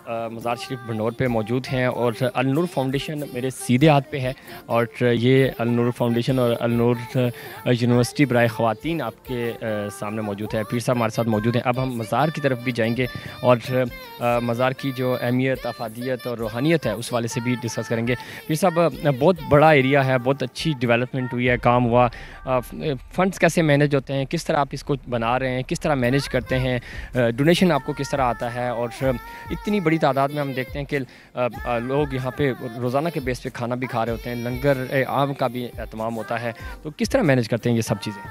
مزار شریف بھنڈور پہ موجود ہیں اور النور فاؤنڈیشن میرے سیدھے ہاتھ پہ ہے اور یہ النور فاؤنڈیشن اور النور یونیورسٹی برائے خواتین آپ کے سامنے موجود ہے. پیر صاحب ہمارے ساتھ موجود ہیں. اب ہم مزار کی طرف بھی جائیں گے اور مزار کی جو اہمیت، افادیت اور روحانیت ہے اس والے سے بھی ڈسکس کریں گے. پیر صاحب بہت بڑا ایریا ہے، بہت اچھی ڈیولپمنٹ ہوئی ہے، کام ہوا. فنڈز کیسے مینیج ہوتے ہیں، کس طرح آپ اس کو بنا رہے ہیں، کس طرح مینیج کرتے ہیں، ڈونیشن آپ کو کس طرح آتا ہے؟ اور اتنی بڑی تعداد میں ہم دیکھتے ہیں کہ لوگ یہاں پہ روزانہ کے بیس پہ کھانا بھی کھا رہے ہوتے ہیں، لنگر عام کا بھی اہتمام ہوتا ہے، تو کس طرح مینیج کرتے ہیں یہ سب چیزیں؟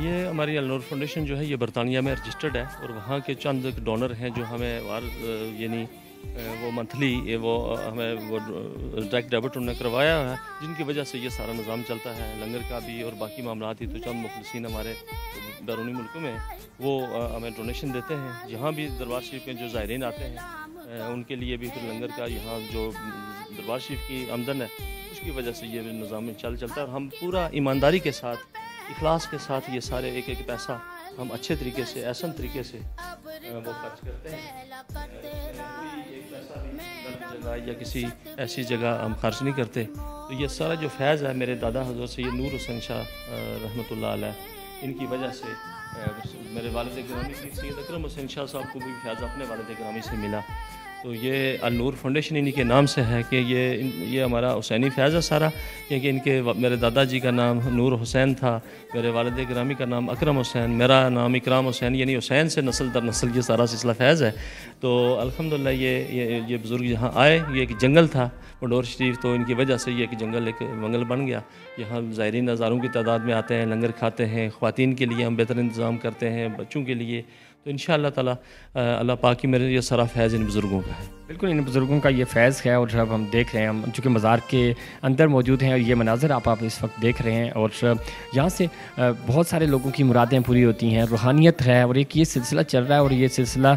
یہ ہماری النور فاؤنڈیشن جو ہے یہ برطانیہ میں رجسٹرڈ ہے اور وہاں کے چند ڈونر ہیں جو ہمیں یعنی وہ منتھلی وہ ہمیں وہ ڈائریکٹ ڈیبٹ انہوں نے کروایا ہے، جن کی وجہ سے یہ سارا نظام چلتا ہے، لنگر کا بھی اور باقی معاملات ہی. تو چند مخلصین ہمارے بیرونی ملکوں میں وہ ہمیں ڈونیشن دیتے ہیں. یہاں بھی دربار شریف میں جو زائرین آتے ہیں ان کے لیے بھی پھر لنگر کا یہاں جو دربار شریف کی آمدن ہے اس کی وجہ سے یہ نظام چلتا ہے. اور ہم پورا ایمانداری کے ساتھ، اخلاص کے ساتھ یہ سارے ایک ایک پیسہ ہم اچھے طریقے سے، احسن طریقے سے وہ خرچ کرتے ہیں. ایک پیسہ بھی جگہ یا کسی ایسی جگہ ہم خرچ نہیں کرتے. تو یہ سارا جو فیض ہے میرے دادا حضرت سید نور حسین شاہ رحمۃ اللہ علیہ، ان کی وجہ سے میرے والد گرامی سید اکرم حسین شاہ صاحب کو بھی فیض اپنے والد گرامی سے ملا. تو یہ النور فاؤنڈیشن انہی کے نام سے ہے کہ یہ ہمارا حسینی فیض ہے سارا، کیونکہ ان کے میرے دادا جی کا نام نور حسین تھا، میرے والد گرامی کا نام اکرم حسین، میرا نام اکرام حسین، یعنی حسین سے نسل در نسل یہ سارا سلسلہ فیض ہے. تو الحمدللہ یہ بزرگ یہاں آئے. یہ ایک جنگل تھا بھنڈور شریف، تو ان کی وجہ سے یہ ایک جنگل ایک منگل بن گیا. یہاں زائرین ہزاروں کی تعداد میں آتے ہیں، لنگر کھاتے ہیں، خواتین کے لیے ہم بہتر انتظام کرتے ہیں، بچوں کے لیے. تو انشاءاللہ تعالی اللہ پاک کی میرے یہ سارا فیض ان بزرگوں کا ہے. بالکل ان بزرگوں کا یہ فیض ہے. اور اب ہم دیکھ رہے ہیں، ہم چونکہ مزار کے اندر موجود ہیں اور یہ مناظر آپ اس وقت دیکھ رہے ہیں اور یہاں سے بہت سارے لوگوں کی مرادیں پوری ہوتی ہیں، روحانیت ہے. اور ایک یہ سلسلہ چل رہا ہے اور یہ سلسلہ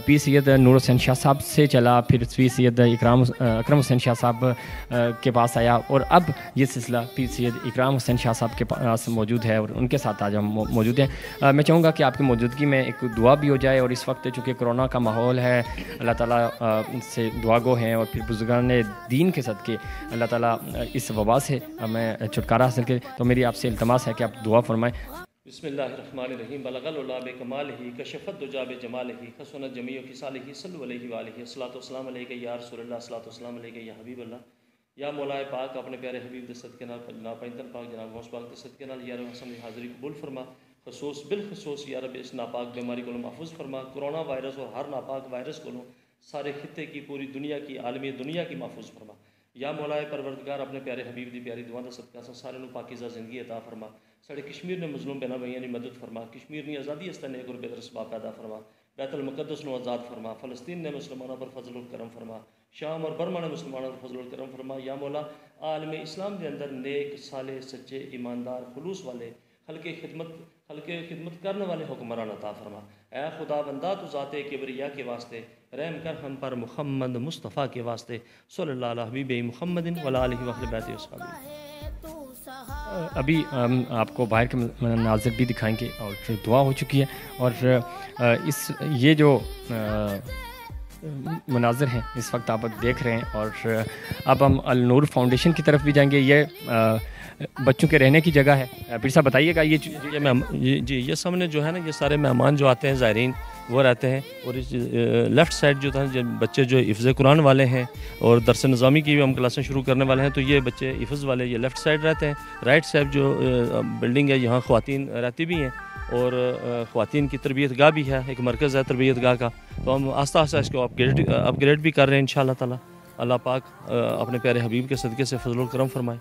پیر سید نور حسین شاہ صاحب سے چلا، پھر پیر سید اکرم حسین شاہ صاحب کے پاس آیا اور اب یہ سلسلہ پیر سید اکرام حسین شاہ صاحب کے پاس موجود ہے اور ان کے ساتھ آج ہم موجود ہیں. میں چاہوں گا کہ آپ کی موجودگی میں ایک دعا بھی ہو جائے. اور اس وقت چونکہ کرونا کا ماحول ہے، اللہ تعالیٰ سے دعا گو ہیں اور پھر بزرگان دین کے صدقے اللہ تعالیٰ اس وبا سے ہمیں چھٹکارا حاصل کرے. تو میری آپ سے التماس ہے کہ آپ دعا فرمائیں. بسم اللہ الرحمن الرحیم. بلغ العلا بکمالہ، کشف الدجی بجمالہ، حسنت جمیع خصالہ، صلوا علیہ وآلہ. الصلاۃ والسلام علیک یا رسول اللہ، الصلاۃ والسلام علیک یا حبیب اللہ. یا مولا پاک اپنے پیارے حبیب دے صدقے نال، جناب پینتن پاک جناب غوث پاک دے صدقے نال یا رب حسن حاضری قبول فرما. خصوص بالخصوص یا رب اس ناپاک بیماری کو محفوظ فرما. کرونا وائرس اور ہر ناپاک وائرس کو سارے خطے کی، پوری دنیا کی، عالمی دنیا کی محفوظ فرما. یا مولا پروردگار اپنے پیارے حبیب دی پیاری دعا دا صدقہ سارے نو پاکیزہ زندگی عطا فرما. ساڑے کشمیر نے مظلوم بہنا بھائیاں نے مدد فرما. کشمیر نے آزادی اس نیک اور بہتر اسباب پیدا فرما. بیت المقدس نو آزاد فرما. فلسطین نے مسلمانوں پر فضل و کرم فرما. شام اور برما نے مسلمانوں پر فضل و کرم فرما. یا مولا عالم اسلام کے اندر نیک، صالح، سچے، ایماندار، خلوص والے، خلق خدمت کرنے والے حکمران عطا فرما. اے خدا بندہ تو ذات کبریا کے واسطے رحم کر ہم پر محمد مصطفیٰ کے واسطے. صلی اللہ علیہ حبیب محمد وعلی آلہ وصحبہ بیت اصحابہ. ابھی آپ کو باہر کے مناظر بھی دکھائیں گے اور دعا ہو چکی ہے. اور یہ جو مناظر ہیں اس وقت آپ دیکھ رہے ہیں. اور اب ہم النور فاؤنڈیشن کی طرف بھی جائیں گے. یہ بچوں کے رہنے کی جگہ ہے. پیر صاحب بتائیے گا یہ سامنے جو ہے نا، یہ سارے مہمان جو آتے ہیں زائرین وہ رہتے ہیں. اور لیفٹ سائڈ جو تھا بچے جو حفظ قرآن والے ہیں اور درس نظامی کی بھی ہم کلاسیں شروع کرنے والے ہیں، تو یہ بچے حفظ والے یہ لیفٹ سائڈ رہتے ہیں. رائٹ سائڈ جو بلڈنگ ہے یہاں خواتین رہتی بھی ہیں اور خواتین کی تربیت گاہ بھی ہے، ایک مرکز ہے تربیت گاہ کا. تو ہم آہستہ آہستہ اس کو اپ گریڈ بھی کر رہے ہیں انشاءاللہ تعالی. اللہ پاک اپنے پیارے حبیب کے صدقے سے فضل و کرم فرمائے.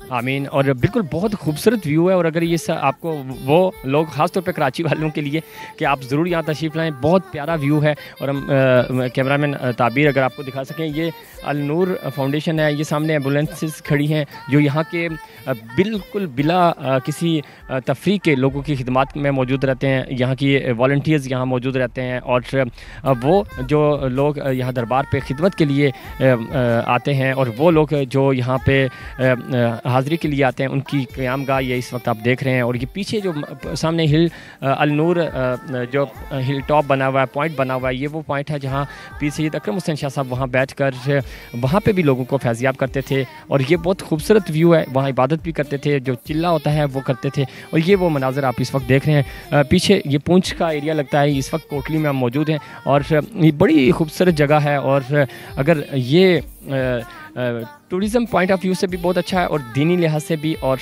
آمین. اور بالکل بہت خوبصورت ویو ہے. اور اگر یہ آپ کو وہ لوگ خاص طور پہ کراچی والوں کے لیے کہ آپ ضرور یہاں تشریف لائیں، بہت پیارا ویو ہے. اور ہم کیمرہ مین تعبیر اگر آپ کو دکھا سکیں، یہ النور فاؤنڈیشن ہے. یہ سامنے ایمبولینسز کھڑی ہیں جو یہاں کے بالکل بلا کسی تفریق کے لوگوں کی خدمات میں موجود رہتے ہیں. یہاں کی والنٹیئرز یہاں موجود رہتے ہیں اور وہ جو لوگ یہاں دربار پہ خدمت کے لیے آتے ہیں اور وہ لوگ جو یہاں پہ حاضری کے لیے آتے ہیں ان کی قیام گاہ یہ اس وقت آپ دیکھ رہے ہیں. اور یہ پیچھے جو سامنے ہل النور جو ہل ٹاپ بنا ہوا ہے, پوائنٹ بنا ہوا ہے, یہ وہ پوائنٹ ہے جہاں پیر سید اکرم حسین شاہ صاحب وہاں بیٹھ کر وہاں پہ بھی لوگوں کو فیضیاب کرتے تھے. اور یہ بہت خوبصورت ویو ہے, وہاں عبادت بھی کرتے تھے, جو چلہ ہوتا ہے وہ کرتے تھے. اور یہ وہ مناظر آپ اس وقت دیکھ رہے ہیں. پیچھے یہ پونچھ کا ایریا لگتا ہے, اس وقت کوٹلی میں ہم موجود ہیں اور یہ بڑی خوبصورت جگہ ہے. اور اگر یہ ٹورزم پوائنٹ آف ویو سے بھی بہت اچھا ہے اور دینی لحاظ سے بھی, اور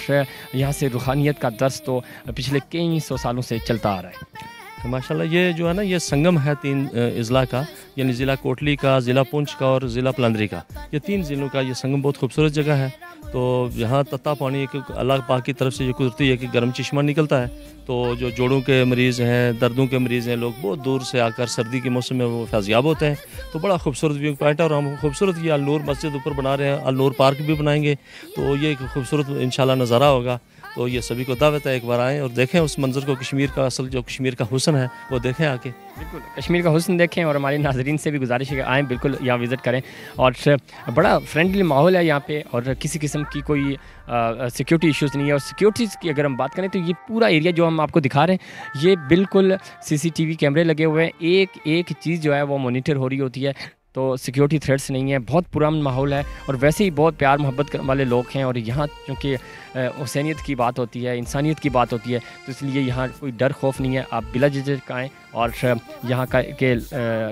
یہاں سے روحانیت کا درس تو پچھلے کئی سو سالوں سے چلتا آ رہا ہے. ماشاءاللہ یہ جو ہے نا یہ سنگم ہے 3 اضلاع کا, یعنی ضلع کوٹلی کا, ضلع پونچھ کا اور ضلع پلندری کا. یہ 3 ضلعوں کا یہ سنگم بہت خوبصورت جگہ ہے. تو یہاں تتا پانی ایک اللہ پاک کی طرف سے یہ قدرتی ہے کہ گرم چشمہ نکلتا ہے. تو جو جوڑوں کے مریض ہیں, دردوں کے مریض ہیں, لوگ بہت دور سے آ کر سردی کے موسم میں وہ فیضیاب ہوتے ہیں. تو بڑا خوبصورت ویو پوائنٹ ہے. اور ہم خوبصورت یہ النور مسجد اوپر بنا رہے ہیں, النور پارک بھی بنائیں گے. تو یہ ایک خوبصورت انشاءاللہ نظارہ ہوگا. تو یہ سبھی کو دعوت ہے ایک بار آئیں اور دیکھیں اس منظر کو, کشمیر کا اصل جو کشمیر کا حسن ہے وہ دیکھیں آ کے. بالکل کشمیر کا حسن دیکھیں. اور ہمارے ناظرین سے بھی گزارش ہے کہ آئیں, بالکل یہاں وزٹ کریں. اور بڑا فرینڈلی ماحول ہے یہاں پہ, اور کسی قسم کی کوئی سیکیورٹی ایشوز نہیں ہے. اور سیکیورٹیز کی اگر ہم بات کریں تو یہ پورا ایریا جو ہم آپ کو دکھا رہے ہیں یہ بالکل CCTV کیمرے لگے ہوئے ہیں. ایک ایک چیز جو ہے وہ مانیٹر ہو رہی ہوتی ہے. تو سیکیورٹی تھریٹس نہیں ہے, بہت پرامن ماحول ہے. اور ویسے ہی بہت پیار محبت والے لوگ ہیں. اور یہاں چونکہ حسینیت کی بات ہوتی ہے, انسانیت کی بات ہوتی ہے, تو اس لیے یہاں کوئی ڈر خوف نہیں ہے. آپ بلا جھجک آئیں اور یہاں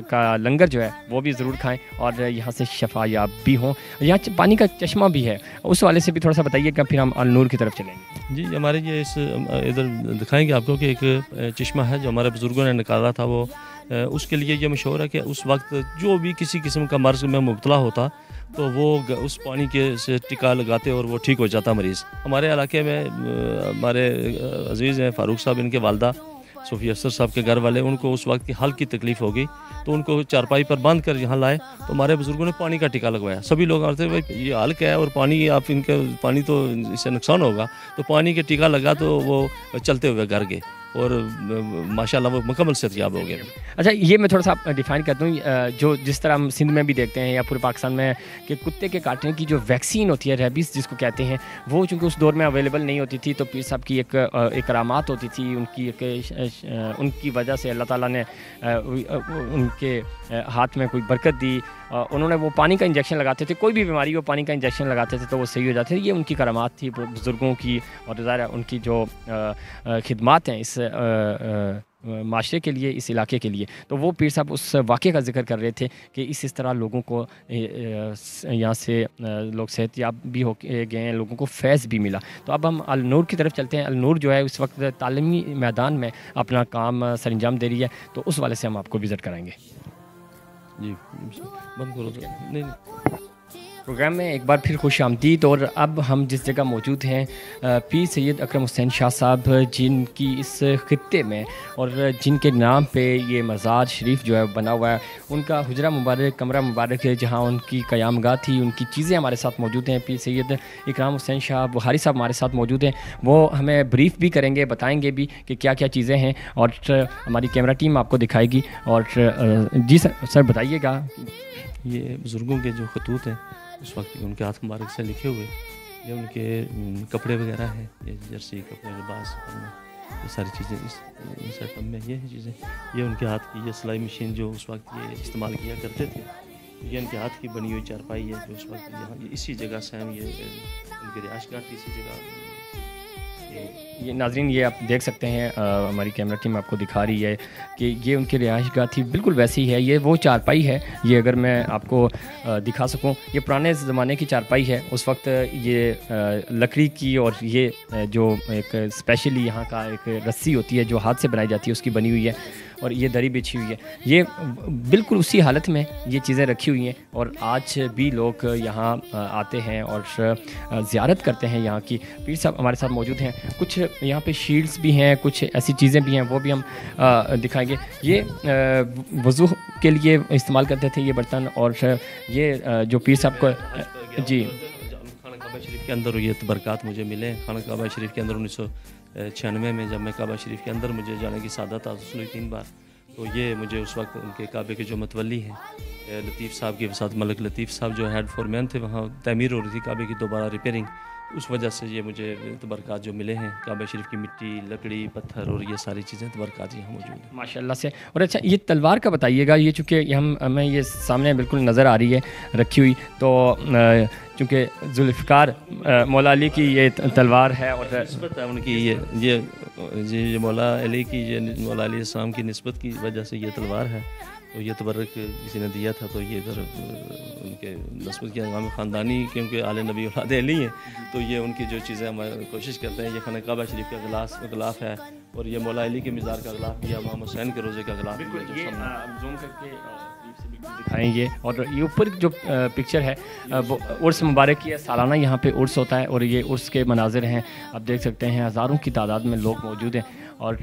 کا لنگر جو ہے وہ بھی ضرور کھائیں اور یہاں سے شفا یاب بھی ہوں. یہاں پانی کا چشمہ بھی ہے, اس والے سے بھی تھوڑا سا بتائیے گا, پھر ہم النور کی طرف چلیں گے. جی ہمارے یہ ادھر دکھائیں گے آپ کو کہ ایک چشمہ ہے جو ہمارے بزرگوں نے نکالا تھا. وہ اس کے لیے یہ مشہور ہے کہ اس وقت جو بھی کسی قسم کا مرض میں مبتلا ہوتا تو وہ اس پانی کے سے ٹکا لگاتے اور وہ ٹھیک ہو جاتا مریض. ہمارے علاقے میں ہمارے عزیز ہیں فاروق صاحب, ان کے والدہ صوفی افسر صاحب کے گھر والے, ان کو اس وقت کی حلق کی تکلیف ہو گئی تو ان کو چارپائی پر باندھ کر یہاں لائے. تو ہمارے بزرگوں نے پانی کا ٹکا لگوایا. سبھی لوگ آتے ہیں بھائی یہ حلق ہے اور پانی آپ ان کے پانی تو اس سے نقصان ہوگا, تو پانی کے ٹکا لگا تو وہ چلتے ہوئے گھر گئے اور ماشاءاللہ وہ مکمل صحتیاب ہو گئے. اچھا یہ میں تھوڑا سا ڈیفائن کرتا ہوں, جو جس طرح ہم سندھ میں بھی دیکھتے ہیں یا پورے پاکستان میں کہ کتے کے کاٹنے کی جو ویکسین ہوتی ہے, ریبیز جس کو کہتے ہیں, وہ چونکہ اس دور میں اویلیبل نہیں ہوتی تھی, تو پیر صاحب کی ایک کرامات ہوتی تھی, ان کی وجہ سے اللہ تعالیٰ نے ان کے ہاتھ میں کوئی برکت دی. انہوں نے وہ پانی کا انجیکشن لگاتے تھے, کوئی بھی بیماری ہو پانی کا انجیکشن لگاتے تھے تو وہ صحیح ہو جاتے تھے. یہ ان کی کرامات تھی بزرگوں کی, اور ظاہر ان کی جو خدمات ہیں اس معاشرے کے لیے, اس علاقے کے لیے. تو وہ پیر صاحب اس واقعے کا ذکر کر رہے تھے کہ اس طرح لوگوں کو یہاں سے لوگ صحتیاب بھی ہو گئے ہیں, لوگوں کو فیض بھی ملا. تو اب ہم النور کی طرف چلتے ہیں. النور جو ہے اس وقت تعلیمی میدان میں اپنا کام سر انجام دے رہی ہے, تو اس والے سے ہم آپ کو وزٹ کرائیں گے. جی بند کرو. نہیں پروگرام میں ایک بار پھر خوش آمدید. اور اب ہم جس جگہ موجود ہیں, پیر سید اکرم حسین شاہ صاحب جن کی اس خطے میں اور جن کے نام پہ یہ مزار شریف جو ہے بنا ہوا ہے, ان کا حجرہ مبارک, کمرہ مبارک ہے جہاں ان کی قیام گاہ تھی. ان کی چیزیں ہمارے ساتھ موجود ہیں. پیر سید اکرم حسین شاہ بخاری صاحب ہمارے ساتھ موجود ہیں, وہ ہمیں بریف بھی کریں گے, بتائیں گے بھی کہ کیا کیا چیزیں ہیں, اور ہماری کیمرہ ٹیم آپ کو دکھائے گی. اور جی سر بتائیے گا. یہ بزرگوں کے جو خطوط ہیں اس وقت ان کے ہاتھ مبارک سے لکھے ہوئے, یہ ان کے کپڑے وغیرہ ہیں, یہ جرسی کپڑے, لباس, یہ ساری چیزیں اس سیٹ اپ میں یہ ہیں چیزیں. یہ ان کے ہاتھ کی یہ سلائی مشین جو اس وقت یہ استعمال کیا کرتے تھے, یہ ان کے ہاتھ کی بنی ہوئی چارپائی ہے جو اس وقت یہاں اسی جگہ سے ہم یہ ان کی رہائش گاہ کی اسی جگہ. یہ ناظرین یہ آپ دیکھ سکتے ہیں, ہماری کیمرہ ٹیم آپ کو دکھا رہی ہے کہ یہ ان کی رہائش گاہ تھی, بالکل ویسی ہے. یہ وہ چارپائی ہے, یہ اگر میں آپ کو دکھا سکوں, یہ پرانے زمانے کی چارپائی ہے. اس وقت یہ لکڑی کی, اور یہ جو ایک اسپیشلی یہاں کا ایک رسی ہوتی ہے جو ہاتھ سے بنائی جاتی ہے اس کی بنی ہوئی ہے, اور یہ دری بچھی ہوئی ہے. یہ بالکل اسی حالت میں یہ چیزیں رکھی ہوئی ہیں, اور آج بھی لوگ یہاں آتے ہیں اور زیارت کرتے ہیں یہاں کی. پیر صاحب ہمارے ساتھ موجود ہیں. کچھ یہاں پہ شیلڈز بھی ہیں, کچھ ایسی چیزیں بھی ہیں, وہ بھی ہم دکھائیں گے. یہ وضو کے لیے استعمال کرتے تھے یہ برتن, اور یہ جو پیر صاحب کو جی خانہ کعبہ شریف کے اندر یہ برکات مجھے ملے. خانہ کعبہ شریف کے اندر 1996 میں جب میں کعبہ شریف کے اندر مجھے جانے کی سعادت حاصل ہوئی 3 بار, تو یہ مجھے اس وقت ان کے کعبے کے جو متولی ہیں لطیف صاحب کے ساتھ ملک لطیف صاحب جو ہیڈ فورمین تھے، وہاں تعمیر ہو رہی تھی کعبے کی دوبارہ ریپیئرنگ، اس وجہ سے یہ مجھے تبرکات جو ملے ہیں، کعبہ شریف کی مٹی، لکڑی، پتھر اور یہ ساری چیزیں تبرکات یہاں موجود ہیں ماشاء اللہ سے۔ اور اچھا یہ تلوار کا بتائیے گا، یہ چونکہ ہمیں یہ سامنے بالکل نظر آ رہی ہے رکھی ہوئی، تو چونکہ ذوالفقار مولا علی کی یہ تلوار ہے اور نسبت ہے ان کی، یہ مولا علی کی، یہ مولا علیہ السلام کی نسبت کی وجہ سے یہ تلوار ہے، تو یہ تبرک کسی نے دیا تھا، تو یہ ادھر ان کے نسبت کی امام خاندانی، کیونکہ آل نبی اولاد علی ہیں، تو یہ ان کی جو چیزیں ہم کوشش کرتے ہیں۔ یہ خانہ کعبہ شریف کا غلاف ہے، اور یہ مولا علی کے مزار کا غلاف، یہ امام حسین کے روزے کا غلاف ہے۔ زوم کر کے دکھائیں یہ، اور یہ اوپر جو پکچر ہے وہ عرس مبارک کی ہے، سالانہ یہاں پہ عرس ہوتا ہے، اور یہ عرس کے مناظر ہیں، آپ دیکھ سکتے ہیں ہزاروں کی تعداد میں لوگ موجود ہیں، اور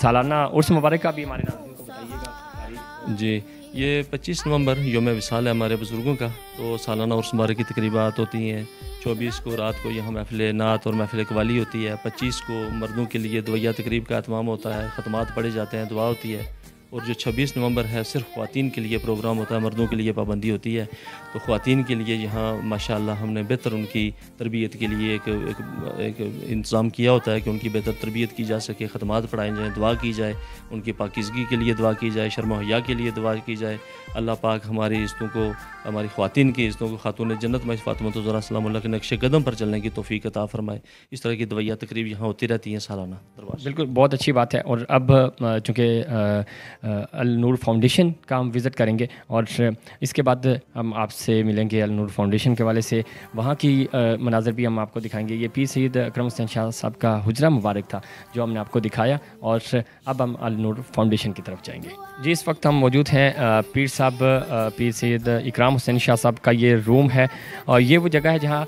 سالانہ عرس مبارک کا بھی ہمارے ناظرین کو بتائیے گا۔ جی، یہ 25 نومبر یوم وصال ہے ہمارے بزرگوں کا، تو سالانہ عرس مبارک کی تقریبات ہوتی ہیں۔ 24 کو رات کو یہاں محفل نعت اور محفل قوالی ہوتی ہے۔ 25 کو مردوں کے لیے دعائیہ تقریب کا اہتمام ہوتا ہے، ختمات پڑھے جاتے ہیں، دعا ہوتی ہے۔ اور جو 26 نومبر ہے صرف خواتین کے لیے پروگرام ہوتا ہے، مردوں کے لیے پابندی ہوتی ہے، تو خواتین کے لیے یہاں ماشاءاللہ ہم نے بہتر ان کی تربیت کے لیے ایک انتظام کیا ہوتا ہے کہ ان کی بہتر تربیت کی جا سکے، ختمات پڑھائے جائیں، دعا کی جائے، ان کی پاکیزگی کے لیے دعا کی جائے، شرم و حیا کے لیے دعا کی جائے۔ اللہ پاک ہماری عزتوں کو، ہماری خواتین کی عزتوں کو، خاتون جنت میں فاطمہ الزہرا سلام اللہ کے نقش قدم پر چلنے کی توفیق عطا فرمائے۔ اس طرح کی دعائیہ تقریب یہاں ہوتی رہتی ہیں سالانہ دربار۔ بالکل، بہت اچھی بات ہے۔ اور اب چونکہ النور فاؤنڈیشن کا ہم وزٹ کریں گے، اور اس کے بعد ہم آپ سے ملیں گے النور فاؤنڈیشن کے والے سے، وہاں کی مناظر بھی ہم آپ کو دکھائیں گے۔ یہ پیر سید اکرم حسین شاہ صاحب کا حجرہ مبارک تھا جو ہم نے آپ کو دکھایا، اور اب ہم النور فاؤنڈیشن کی طرف جائیں گے۔ جی، اس وقت ہم موجود ہیں پیر سید اکرام حسین شاہ صاحب کا یہ روم ہے، اور یہ وہ جگہ ہے جہاں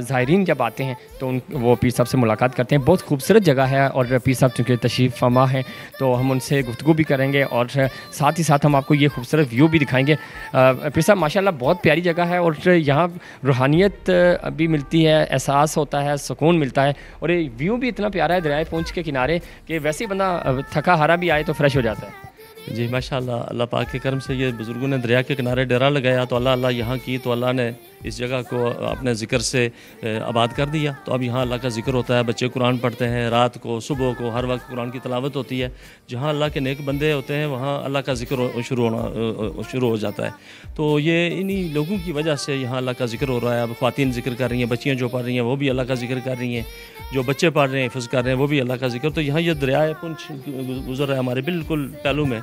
زائرین جب آتے ہیں تو وہ پیر صاحب سے ملاقات کرتے ہیں۔ بہت خوبصورت جگہ ہے، اور پیر صاحب چونکہ تشریف فرما ہیں تو ہم ان سے گفتگو بھی کریں گے، اور ساتھ ہی ساتھ ہم آپ کو یہ خوبصورت ویو بھی دکھائیں گے۔ پیر صاحب ماشاءاللہ بہت پیاری جگہ ہے، اور یہاں روحانیت بھی ملتی ہے، احساس ہوتا ہے، سکون ملتا ہے، اور یہ ویو بھی اتنا پیارا ہے دریائے پونچھ کے کنارے کہ ویسے ہی بندہ تھکا ہارا بھی آئے تو فریش ہو جاتا ہے۔ جی ماشاءاللہ، اللہ پاک کے کرم سے یہ بزرگوں نے دریا کے کنارے ڈیرا لگایا تو اللہ یہاں کی، تو اللہ نے اس جگہ کو اپنے ذکر سے آباد کر دیا، تو اب یہاں اللہ کا ذکر ہوتا ہے، بچے قرآن پڑھتے ہیں، رات کو صبح کو ہر وقت قرآن کی تلاوت ہوتی ہے۔ جہاں اللہ کے نیک بندے ہوتے ہیں وہاں اللہ کا ذکر شروع ہو جاتا ہے، تو یہ انہی لوگوں کی وجہ سے یہاں اللہ کا ذکر ہو رہا ہے۔ اب خواتین ذکر کر رہی ہیں، بچیاں جو پڑھ رہی ہیں وہ بھی اللہ کا ذکر کر رہی ہیں، جو بچے پڑھ رہے ہیں، حفظ کر رہے ہیں، وہ بھی اللہ کا ذکر۔ تو یہاں یہ دریائے پونچھ گزر رہا ہے ہمارے بالکل پہلو میں،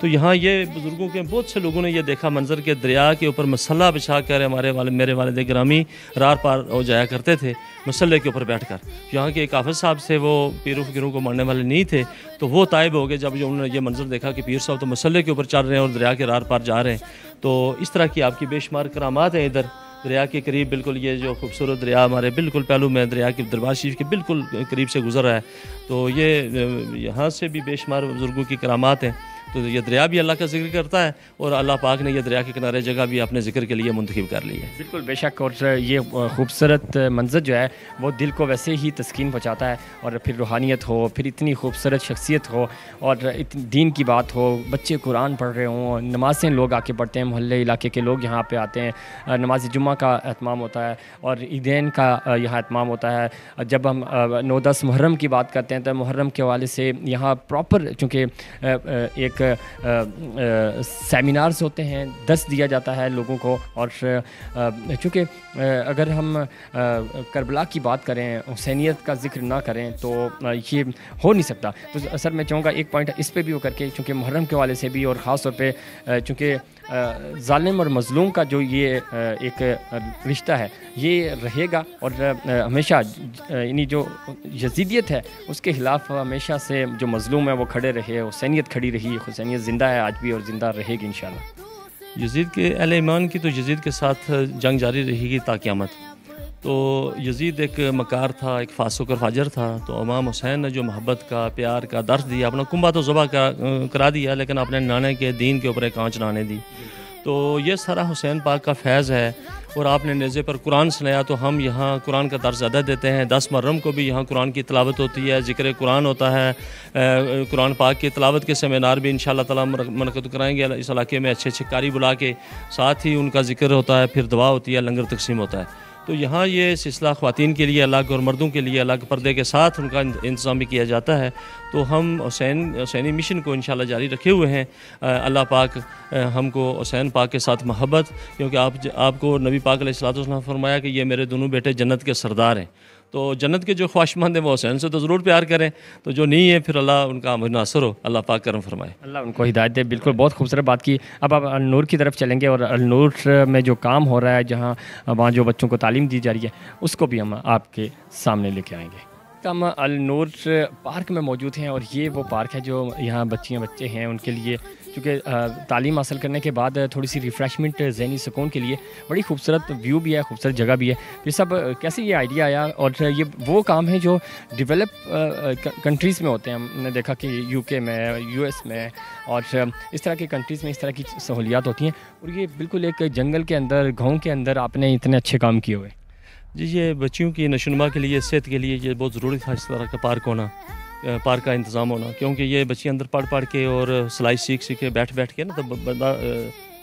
تو یہاں یہ بزرگوں کے بہت سے لوگوں نے یہ دیکھا منظر کے دریا کے اوپر مسلح بچھا کر میرے والد گرامی رار پار ہو جایا کرتے تھے مسلح کے اوپر بیٹھ کر۔ یہاں کے ایک حافظ صاحب سے، وہ پیروں فقیروں کو ماننے والے نہیں تھے، تو وہ طائب ہو گئے جب انہوں نے یہ منظر دیکھا کہ پیر صاحب تو مسلح کے اوپر چل رہے ہیں اور دریا کے رار پار جا رہے ہیں۔ تو اس طرح کی آپ کی بے شمار کرامات ہیں ادھر دریا کے قریب، بالکل یہ جو خوبصورت دریا ہمارے بالکل پہلو میں دریا کے دربار شریف کے بالکل قریب سے گزر رہا ہے، تو یہ یہاں سے بھی بے شمار بزرگوں کی کرامات ہیں۔ تو یہ دریا بھی اللہ کا ذکر کرتا ہے، اور اللہ پاک نے یہ دریا کے کنارے جگہ بھی اپنے ذکر کے لیے منتخب کر لی ہے۔ بالکل بے شک، اور یہ خوبصورت منظر جو ہے وہ دل کو ویسے ہی تسکین پہنچاتا ہے، اور پھر روحانیت ہو، پھر اتنی خوبصورت شخصیت ہو، اور دین کی بات ہو، بچے قرآن پڑھ رہے ہوں، نمازیں لوگ آ کے پڑھتے ہیں، محلے علاقے کے لوگ یہاں پہ آتے ہیں، نماز جمعہ کا اہتمام ہوتا ہے، اور عیدین کا یہاں اہتمام ہوتا ہے۔ جب ہم 9-10 محرم کی بات کرتے ہیں تو محرم کے حوالے سے یہاں پراپر چونکہ ایک سیمینارز ہوتے ہیں، درس دیا جاتا ہے لوگوں کو، اور چونکہ اگر ہم کربلا کی بات کریں، حسینیت کا ذکر نہ کریں تو یہ ہو نہیں سکتا۔ تو سر میں چاہوں گا ایک پوائنٹ اس پہ بھی ہو کر کے، چونکہ محرم کے حوالے سے بھی، اور خاص طور پہ چونکہ ظالم اور مظلوم کا جو یہ ایک رشتہ ہے یہ رہے گا، اور ہمیشہ یعنی جو یزیدیت ہے اس کے خلاف ہمیشہ سے جو مظلوم ہے وہ کھڑے رہے، حسینیت کھڑی رہی، حسینیت زندہ ہے آج بھی اور زندہ رہے گی انشاءاللہ۔ یزید کے اہل ایمان کی تو یزید کے ساتھ جنگ جاری رہے گی تا قیامت۔ تو یزید ایک مکار تھا، ایک فاسق اور فاجر تھا، تو امام حسین نے جو محبت کا، پیار کا درس دیا، اپنا کنبہ تو ذبح کرا دیا، لیکن اپنے نانے کے دین کے اوپر ایک آنچ لانے دی۔ تو یہ سارا حسین پاک کا فیض ہے. اور آپ نے نیزے پر قرآن سنایا تو ہم یہاں قرآن کا درس زیادہ دیتے ہیں. 10 محرم کو بھی یہاں قرآن کی تلاوت ہوتی ہے, ذکر قرآن ہوتا ہے, قرآن پاک کی تلاوت کے سیمینار بھی انشاءاللہ تعالیٰ منعقد کرائیں گے اس علاقے میں, اچھے قاری بلا کے, ساتھ ہی ان کا ذکر ہوتا ہے, پھر دعا ہوتی ہے, لنگر تقسیم ہوتا ہے. تو یہاں یہ سلسلہ خواتین کے لیے الگ اور مردوں کے لیے الگ پردے کے ساتھ ان کا انتظام بھی کیا جاتا ہے. تو ہم حسینی مشن کو انشاءاللہ جاری رکھے ہوئے ہیں. اللہ پاک ہم کو حسین پاک کے ساتھ محبت, کیونکہ آپ کو نبی پاک علیہ الصلوۃ والسلام فرمایا کہ یہ میرے دونوں بیٹے جنت کے سردار ہیں. تو جنت کے جو خواہشمند ہیں وہ حسین سے تو ضرور پیار کریں, تو جو نہیں ہے پھر اللہ ان کا مناصر ہو, اللہ پاک کرم فرمائے, اللہ ان کو ہدایت دے. بالکل بہت خوبصورت بات کی. اب آپ النور کی طرف چلیں گے, اور النور میں جو کام ہو رہا ہے, جہاں وہاں جو بچوں کو تعلیم دی جا رہی ہے, اس کو بھی ہم آپ کے سامنے لے کے آئیں گے. ہم النور پارک میں موجود ہیں, اور یہ وہ پارک ہے جو یہاں بچے ہیں ان کے لیے, چونکہ تعلیم حاصل کرنے کے بعد تھوڑی سی ریفریشمنٹ, ذہنی سکون کے لیے بڑی خوبصورت ویو بھی ہے, خوبصورت جگہ بھی ہے. یہ سب کیسے یہ آئیڈیا آیا؟ اور یہ وہ کام ہے جو ڈیولپ کنٹریز میں ہوتے ہیں. ہم نے دیکھا کہ UK میں, US میں, اور اس طرح کے کنٹریز میں اس طرح کی سہولیات ہوتی ہیں, اور یہ بالکل ایک جنگل کے اندر, گاؤں کے اندر آپ نے اتنے اچھے کام کیے ہوئے. جی یہ بچیوں کی نشوونما کے لیے, صحت کے لیے یہ بہت ضروری تھا اس طرح کا پارک ہونا, پارک کا انتظام ہونا, کیونکہ یہ بچے اندر پڑھ کے اور سلائی سیکھ کے بیٹھ کے نا, تو بندہ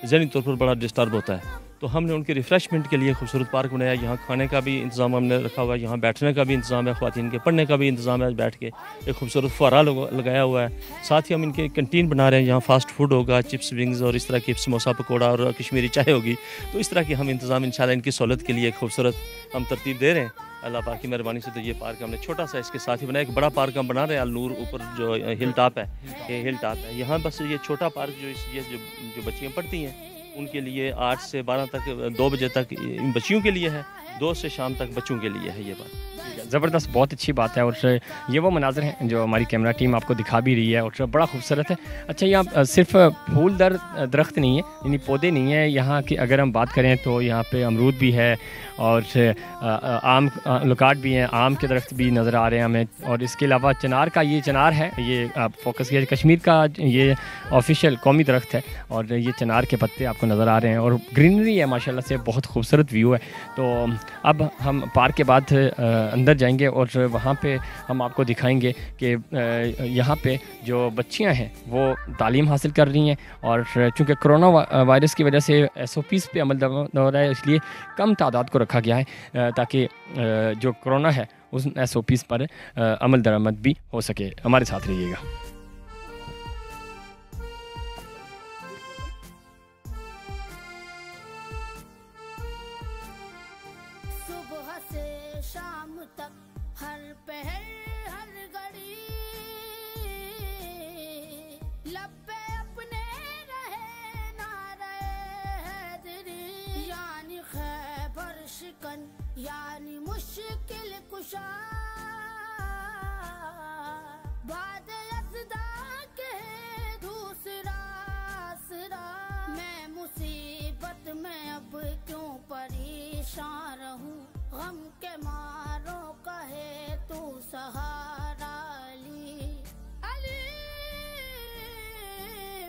ذہنی طور پر بڑا ڈسٹرب ہوتا ہے. تو ہم نے ان کے ریفریشمنٹ کے لیے خوبصورت پارک بنایا. یہاں کھانے کا بھی انتظام ہم نے رکھا ہوا ہے, یہاں بیٹھنے کا بھی انتظام ہے, خواتین کے پڑھنے کا بھی انتظام ہے, بیٹھ کے ایک خوبصورت فوارہ لگایا ہوا ہے. ساتھ ہی ہم ان کے کنٹین بنا رہے ہیں, یہاں فاسٹ فوڈ ہوگا, چپس ونگز اور اس طرح کی سموسا پکوڑا اور کشمیری چائے ہوگی. تو اس طرح کی ہم انتظام انشاءاللہ ان کی سہولت کے لیے ایک خوبصورت ہم ترتیب دے رہے ہیں اللہ پاک کی مہربانی سے. تو یہ پارک ہم نے چھوٹا سا اس کے ساتھ ہی بنایا. ایک بڑا پارک ہم بنا رہے ہیں النور اوپر جو ہل ٹاپ ہے, یہ ہل ٹاپ ہے. یہاں بس یہ چھوٹا پارک جو بچیاں پڑھتی ہیں ان کے لیے 8 سے 12 تک, 2 بجے تک ان بچیوں کے لیے ہے, 2 سے شام تک بچوں کے لیے ہے. یہ بات زبردست, بہت اچھی بات ہے. اور یہ وہ مناظر ہیں جو ہماری کیمرہ ٹیم آپ کو دکھا بھی رہی ہے, اور بڑا خوبصورت ہے. اچھا, یہاں صرف پھول دار درخت نہیں ہے, یعنی پودے نہیں ہیں یہاں کی. اگر ہم بات کریں تو یہاں پہ امرود بھی ہے, اور آم لکاٹ بھی ہیں, آم کے درخت بھی نظر آ رہے ہیں ہمیں. اور اس کے علاوہ چنار کا, یہ چنار ہے, یہ آپ فوکس کیے, کشمیر کا یہ آفیشیل قومی درخت ہے, اور یہ چنار کے پتے آپ کو نظر آ رہے ہیں, اور گرینری ہے ماشاءاللہ سے, بہت خوبصورت ویو ہے. تو اب ہم پارک کے بعد اندر جائیں گے, اور وہاں پہ ہم آپ کو دکھائیں گے کہ یہاں پہ جو بچیاں ہیں وہ تعلیم حاصل کر رہی ہیں. اور چونکہ کرونا وائرس کی وجہ سے SOPs پہ عمل ہو رہا ہے, اس لیے کم تعداد کو رکھا گیا ہے تاکہ جو کرونا ہے اس SOPs پر عمل درآمد بھی ہو سکے. ہمارے ساتھ رہیے گا. صبح سے شام تک ہر پہر ہر گھڑی لب پہ اپنے رہے نعرہ حیدری, یعنی خیبر شکن یعنی مشکل کشا, بعد یزدا کے دوسرا آسرا, میں مصیبت میں اب کیوں پریشان رہوں, غم کے ماروں کہے تو سہارا علی, علی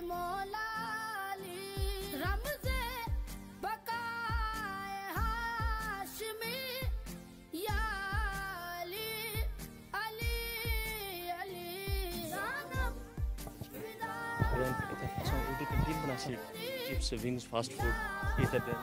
مولا علی, رمز بقائے ہاشمی, یا علی علی علی جانم چپس ونگز فاسٹ فوڈ یہ سب ہے.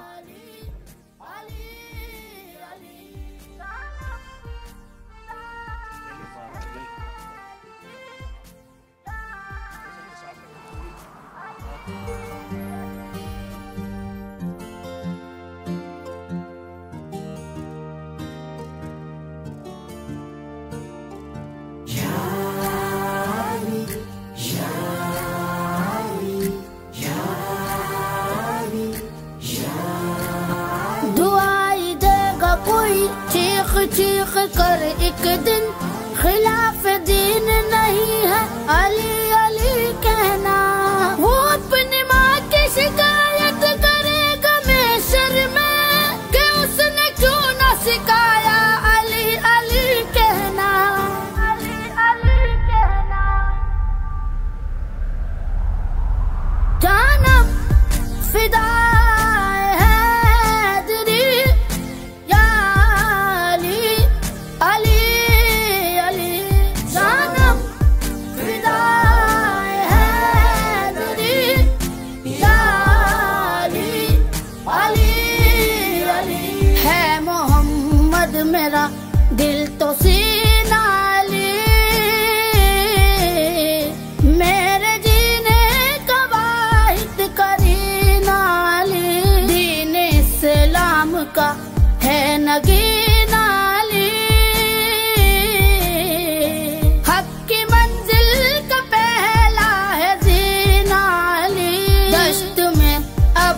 دعائی دے گا کوئی چیخ چیخ کر ایک دن, خلاف دین نہیں ہے علی علی کہنا, وہ اپنی ماں کی شکایت کرے گا محشر میں کہ اس نے کیوں نہ سکھایا علی علی کہنا, علی علی کہنا. جانم فدا